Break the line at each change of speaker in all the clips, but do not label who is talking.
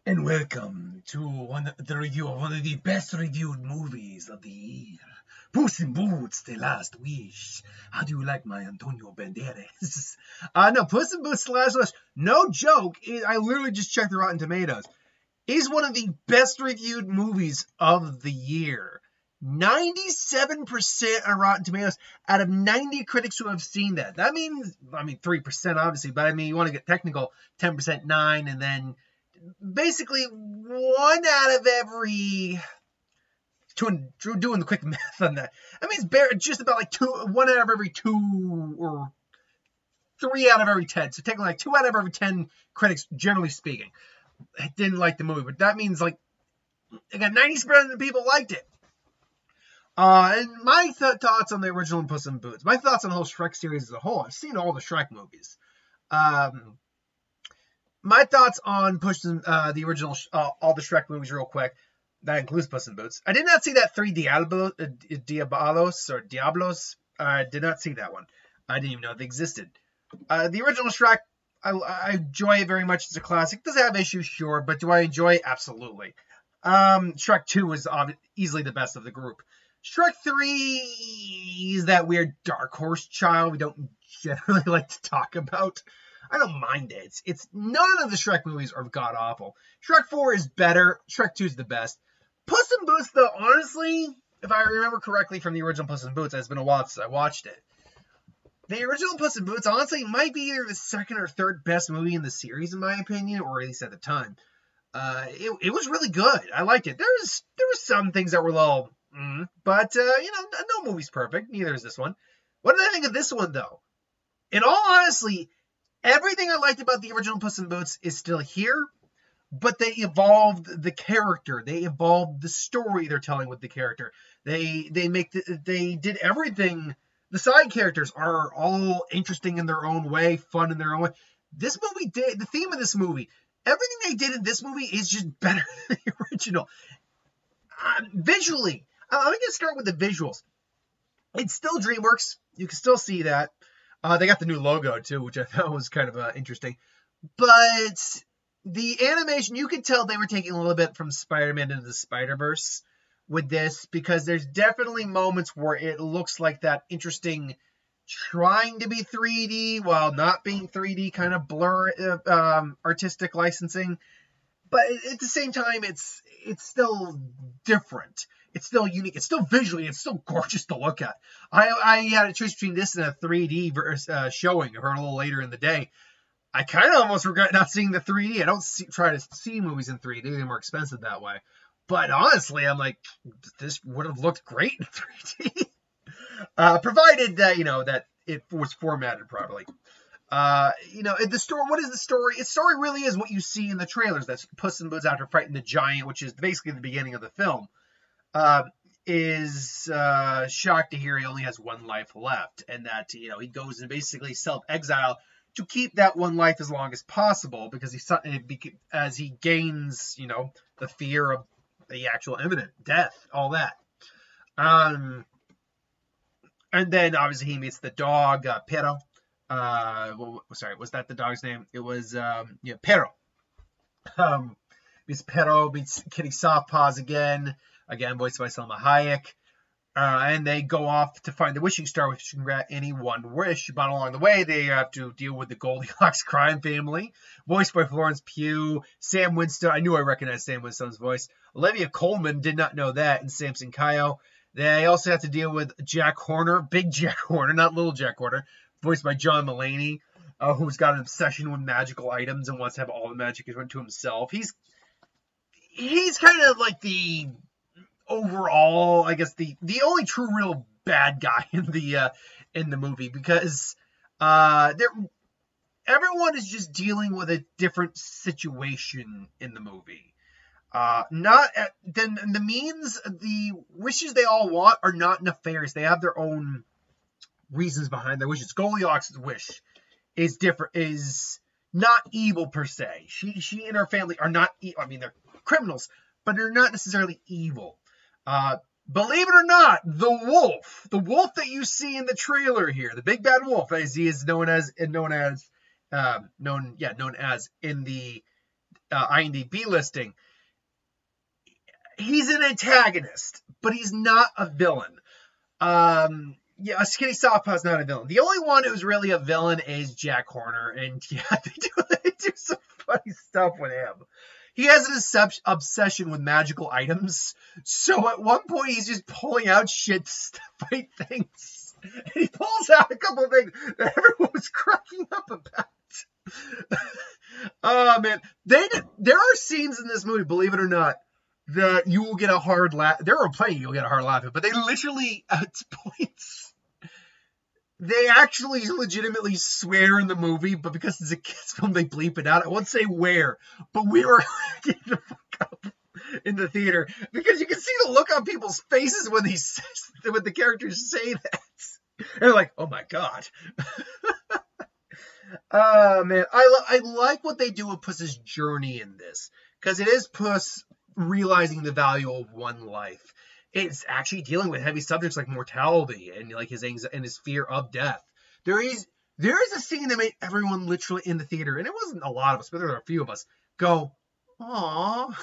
And welcome to the review of one of the best reviewed movies of the year. Puss in Boots, The Last Wish. How do you like my Antonio Banderas? No, Puss in Boots, The Last Wish, no joke, I literally just checked the Rotten Tomatoes, is one of the best reviewed movies of the year. 97% on Rotten Tomatoes out of 90 critics who have seen that. That means, 3% obviously, but you want to get technical, 10%, 9, and then basically one out of every doing the quick math on that. It's just about like one out of every 2 or 3 out of every 10. So technically like 2 out of every 10 critics, generally speaking, didn't like the movie. But that means like again 90% of the people liked it. And my thoughts on the original Puss in Boots. My thoughts on the whole Shrek series as a whole. I've seen all the Shrek movies. My thoughts on the original, all the Shrek movies real quick. That includes Puss in Boots. I did not see that Three Diablos. I did not see that one. I didn't even know they existed. The original Shrek, I enjoy it very much. It's a classic. Does it have issues? Sure. But do I enjoy it? Absolutely. Shrek 2 is easily the best of the group. Shrek 3 is that weird dark horse child we don't generally like to talk about. I don't mind it. It's none of the Shrek movies are god awful. Shrek 4 is better. Shrek 2 is the best. Puss in Boots, though, honestly, if I remember correctly from the original Puss in Boots, it's been a while since I watched it. The original Puss in Boots, honestly, might be either the second or third best movie in the series, in my opinion, or at least at the time. It was really good. I liked it. There was some things that were a little, but no movie's perfect. Neither is this one. What did I think of this one, though? In all honesty, everything I liked about the original Puss in Boots is still here, but they evolved the character. They evolved the story they're telling with the character. They did everything. The side characters are all interesting in their own way, fun in their own way. This movie did the theme of this movie. Everything they did in this movie is just better than the original. Visually, I'm going to start with the visuals. It's still DreamWorks. You can still see that. They got the new logo, too, which I thought was kind of interesting. But the animation, you could tell they were taking a little bit from Spider-Man into the Spider-Verse with this, because there's definitely moments where it looks like that interesting trying to be 3D while not being 3D kind of blur artistic licensing. But at the same time, it's still different. It's still unique. It's still visually, it's still gorgeous to look at. I had a choice between this and a 3D showing of her a little later in the day. I kind of almost regret not seeing the 3D. I don't try to see movies in 3D. They're more expensive that way. But honestly, I'm like, this would have looked great in 3D. Provided that, that it was formatted properly. The story, what is the story? Its story really is what you see in the trailers. That's Puss in Boots after fighting the giant, which is basically the beginning of the film. Is shocked to hear he only has one life left, and that he goes and basically self-exile to keep that one life as long as possible, because as he gains the fear of the actual imminent death, all that. And then obviously he meets the dog Pero. Was that the dog's name? It was Pero. Meets Pero, meets Kitty Softpaws again voiced by Selma Hayek. And they go off to find the wishing star, which can grant any one wish. But along the way, they have to deal with the Goldilocks crime family, voiced by Florence Pugh, Sam Winstone. I knew I recognized Sam Winstone's voice. Olivia Colman, did not know that, and Samson Kayo. They also have to deal with Jack Horner, big Jack Horner, not little Jack Horner, voiced by John Mulaney, who's got an obsession with magical items and wants to have all the magic to himself. He's kind of like the overall, I guess, the only true real bad guy in the movie, because everyone is just dealing with a different situation in the movie. Then the means, the wishes they all want are not nefarious. They have their own reasons behind their wishes. Goldilocks' wish is different, is not evil per se. She and her family are not, they're criminals, but they're not necessarily evil. Believe it or not, the wolf that you see in the trailer here, the big bad wolf, as he is known as in the IMDb listing, he's an antagonist, but he's not a villain. Yeah, Skinny Softpaw's not a villain. The only one who's really a villain is Jack Horner, and yeah, they do some funny stuff with him. He has an obsession with magical items, so at one point he's just pulling out shit to fight things. And he pulls out a couple of things that everyone was cracking up about. Oh man, there are scenes in this movie, believe it or not, that you will get a hard laugh. There are plenty you'll get a hard laugh at, but they literally at points. They actually legitimately swear in the movie, but because it's a kids film, they bleep it out. I won't say where, but we were getting the fuck up in the theater because you can see the look on people's faces when the characters say that. And they're like, "Oh my god." Man, I like what they do with Puss's journey in this because it is Puss realizing the value of one life. It's actually dealing with heavy subjects like mortality and like his anxiety and his fear of death. There is a scene that made everyone literally in the theater, and it wasn't a lot of us, but there were a few of us, go, "Aww."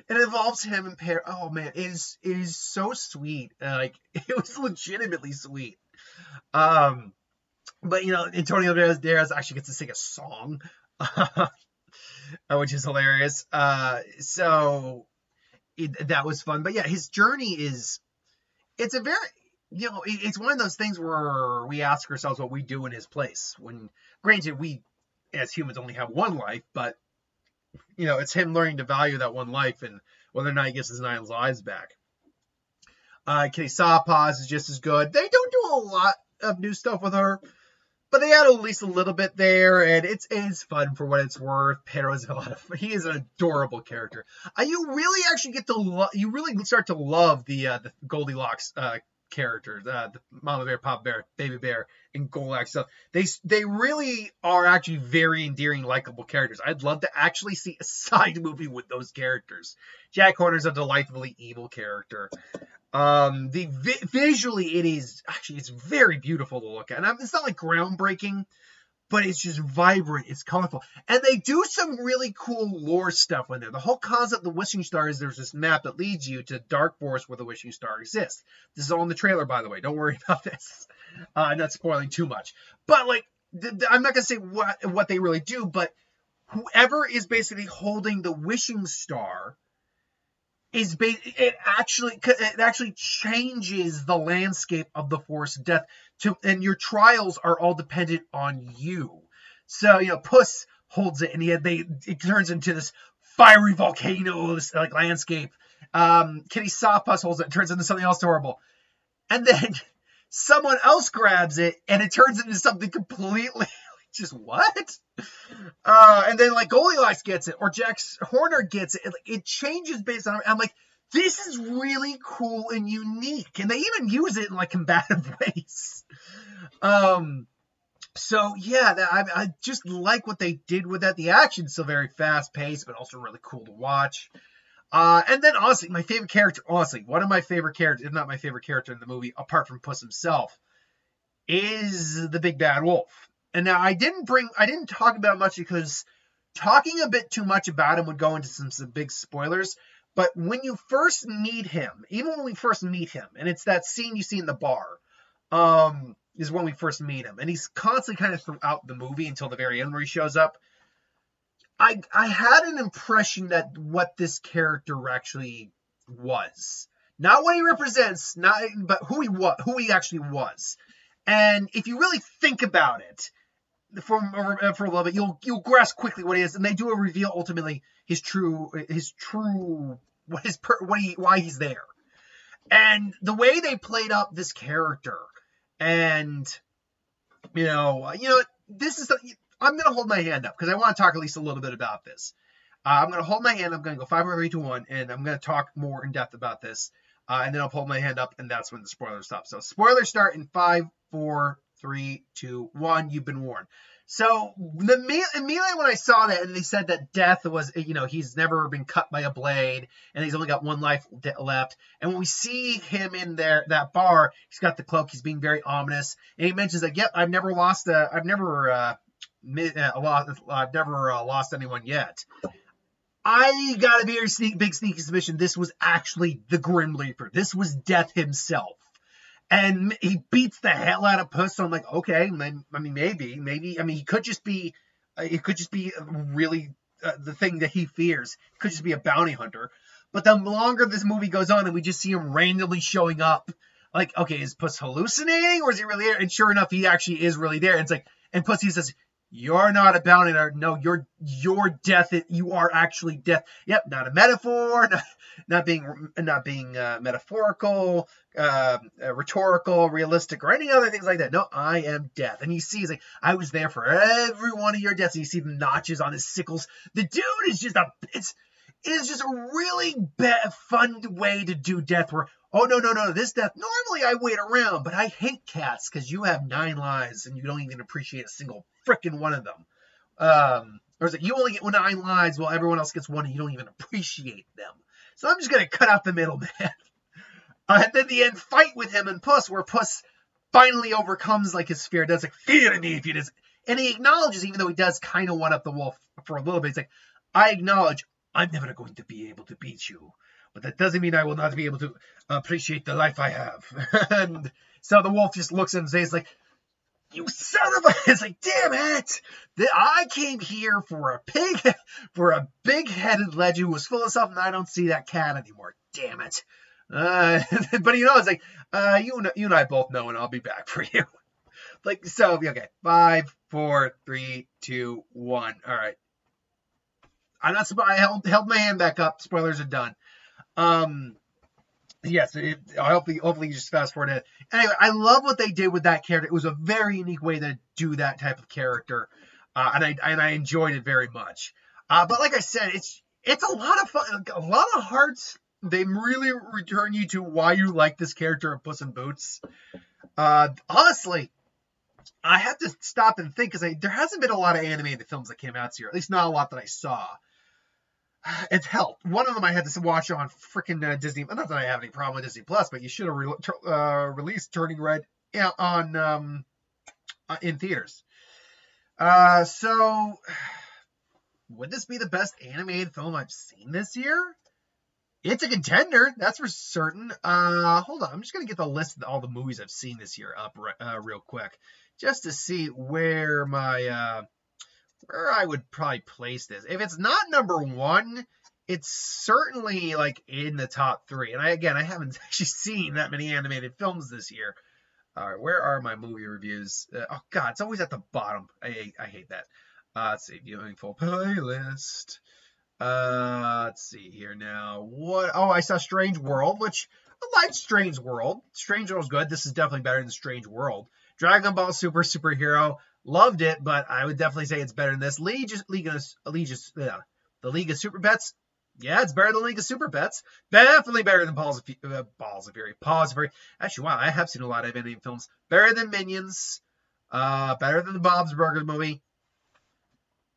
And it involves him and Pear. Oh man, it is so sweet. Like it was legitimately sweet. But Antonio Banderas actually gets to sing a song, which is hilarious. So that was fun. But yeah, his journey it's a very, it's one of those things where we ask ourselves what we do in his place. When, granted, we as humans only have one life, but it's him learning to value that one life and whether or not he gets his 9 lives back. Kitty Sawpaws is just as good. They don't do a lot of new stuff with her, but they add at least a little bit there, and it's fun for what it's worth. Pedro's he is an adorable character. You really actually get to you really start to love the Goldilocks characters, the Mama Bear, Papa Bear, Baby Bear, and Goldilocks stuff. They really are actually very endearing, likable characters. I'd love to actually see a side movie with those characters. Jack Horner's a delightfully evil character. Visually, it's very beautiful to look at. And it's not like groundbreaking, but it's just vibrant. It's colorful. And they do some really cool lore stuff in there. The whole concept of the wishing star is there's this map that leads you to Dark Forest where the wishing star exists. This is all in the trailer, by the way. Don't worry about this. I'm not spoiling too much. But like, I'm not going to say what they really do, but whoever is basically holding the wishing star it actually changes the landscape of the forest of death and your trials are all dependent on you. So Puss holds it and it turns into this fiery volcano, this like landscape. Kitty Softpaws holds it and turns into something else horrible, and then someone else grabs it and it turns into something completely just what? And then like Goldilocks gets it, or Jack Horner gets it. It changes based on. I'm like, this is really cool and unique, and they even use it in like combative ways. So yeah, I just like what they did with that. The action's still very fast paced, but also really cool to watch. And then honestly, my favorite character, one of my favorite characters, if not my favorite character in the movie, apart from Puss himself, is the Big Bad Wolf. And now I didn't talk about it much because talking a bit too much about him would go into some big spoilers. But when you first meet him, even when we first meet him, and it's that scene you see in the bar, is when we first meet him. And he's constantly kind of throughout the movie until the very end where he shows up. I had an impression that what this character actually was. Not what he represents, but who he actually was. And if you really think about it, for a little bit, you'll grasp quickly what he is, and they do a reveal ultimately why he's there, and the way they played up this character, and this is I'm gonna hold my hand up because I want to talk at least a little bit about this. I'm gonna hold my hand. I'm gonna go 5, 4, 3, 2, 1, and I'm gonna talk more in depth about this, and then I'll pull my hand up, and that's when the spoilers stop. So spoilers start in 5, 4, 3, 2, 1. You've been warned. So immediately when I saw that and they said that death was, he's never been cut by a blade and he's only got one life left. And when we see him in that bar, he's got the cloak. He's being very ominous, and he mentions that, I've never lost anyone yet. I got a very big sneaky suspicion this was actually the Grim Reaper. This was Death himself. And he beats the hell out of Puss. So I'm like, okay, I mean, maybe. I mean, he could just be, really the thing that he fears. He could just be a bounty hunter. But the longer this movie goes on, and we just see him randomly showing up, like, okay, is Puss hallucinating, or is he really there? And sure enough, he actually is really there. And it's like, and Puss, he says, "You're not a bounty hunter. No, you're Death. You are actually Death." Yep, not a metaphor, not being metaphorical, rhetorical, realistic, or any other things like that. No, I am Death. And you see, he's like, I was there for every one of your deaths. And you see the notches on his sickles. The dude is just it is just a really fun way to do Death. Where, oh, no, this Death, normally I wait around, but I hate cats because you have 9 lives and you don't even appreciate a single frickin' one of them. Or is it you only get 9 lives while everyone else gets 1 and you don't even appreciate them? So I'm just going to cut out the middle, man. And then the end fight with him and Puss, where Puss finally overcomes like his fear. Does like, fear me if you just. And he acknowledges, even though he does kind of one up the wolf for a little bit, he's like, I acknowledge I'm never going to be able to beat you, but that doesn't mean I will not be able to appreciate the life I have. And so the wolf just looks at him and says, like, you son of a, it's like, damn it, I came here for a big-headed legend who was full of stuff, and I don't see that cat anymore. Damn it. But it's like, you and I both know, and I'll be back for you. Like, so, okay, 5, 4, 3, 2, 1. All right. I'm not surprised. I held my hand back up. Spoilers are done. Yes, hopefully you just fast forward it. Anyway, I love what they did with that character. It was a very unique way to do that type of character, and I enjoyed it very much. But like I said, it's a lot of fun, a lot of hearts. They really return you to why you like this character of Puss in Boots. Honestly, I have to stop and think because there hasn't been a lot of animated films that came out this year. At least not a lot that I saw. It's helped. One of them I had to watch on freaking Disney. Not that I have any problem with Disney Plus, but you should have released Turning Red on in theaters. So would this be the best animated film I've seen this year? It's a contender, that's for certain. Hold on, I'm just gonna get the list of all the movies I've seen this year up real quick, just to see where my where I would probably place this. If it's not number 1, it's certainly like in the top 3. And I haven't actually seen that many animated films this year. All right, where are my movie reviews? Oh God, it's always at the bottom. I hate that. Let's see, viewing full playlist. Let's see here now. What? Oh, I saw Strange World, which I liked Strange World. Strange World's good. This is definitely better than Strange World. Dragon Ball Superhero. Loved it, but I would definitely say it's better than this. The League of Super Pets. Yeah, it's better than League of Super Pets. Definitely better than Paws of Fury. Actually, wow, I have seen a lot of animated films. Better than Minions. Better than the Bob's Burgers movie.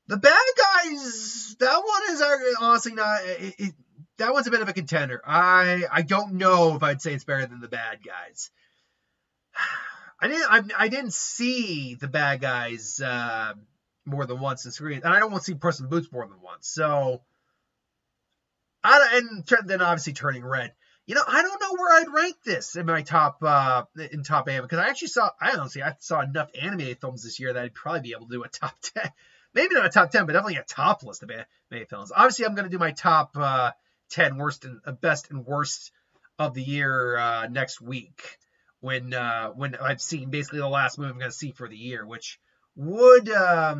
The Bad Guys. That one is honestly not. That one's a bit of a contender. I don't know if I'd say it's better than the Bad Guys. I didn't see the Bad Guys more than once in screen, and I don't want to see Puss in Boots more than once. So, and then obviously Turning Red. I don't know where I'd rank this in my top anime, because I saw enough animated films this year that I'd probably be able to do a top 10. Maybe not a top 10, but definitely a top list of animated films. Obviously, I'm going to do my top 10 best and worst of the year next week. When I've seen basically the last movie I'm going to see for the year, which I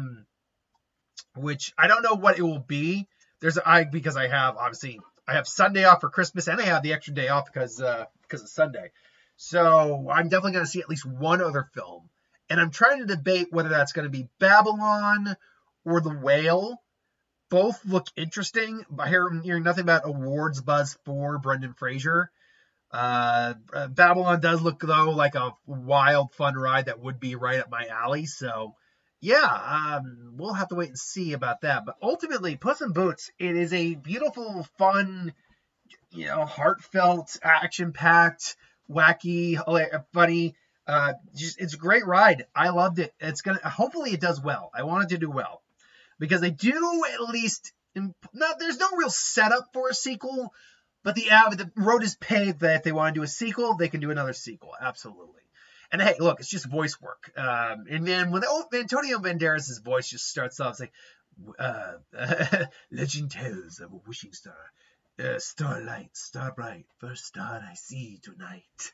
don't know what it will be. Because I have Sunday off for Christmas, and I have the extra day off because of Sunday. So I'm definitely going to see at least one other film, and I'm trying to debate whether that's going to be Babylon or The Whale. Both look interesting. I hear nothing about awards buzz for Brendan Fraser. Babylon does look, though, like a wild, fun ride that would be right up my alley. So, yeah, we'll have to wait and see about that. But ultimately, Puss in Boots, it is a beautiful, fun, heartfelt, action-packed, wacky, funny. It's a great ride. I loved it. Hopefully it does well. I want it to do well, because they do at least there's no real setup for a sequel, but the road is paved that if they want to do a sequel, they can do another sequel. Absolutely. And hey, look, it's just voice work. And then when Antonio Banderas' voice just starts off, it's like, legend tells of a wishing star. Starlight, star bright, first star I see tonight.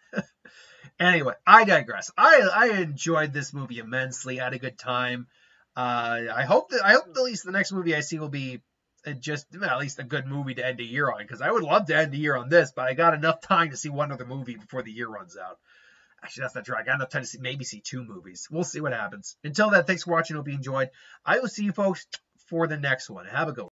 Anyway, I digress. I enjoyed this movie immensely. I had a good time. I hope at least the next movie I see will be at least a good movie to end the year on, because I would love to end the year on this, but I got enough time to see one other movie before the year runs out. Actually, that's not true. I got enough time to maybe see 2 movies. We'll see what happens. Until then, thanks for watching. Hope you enjoyed. I will see you folks for the next one. Have a good one.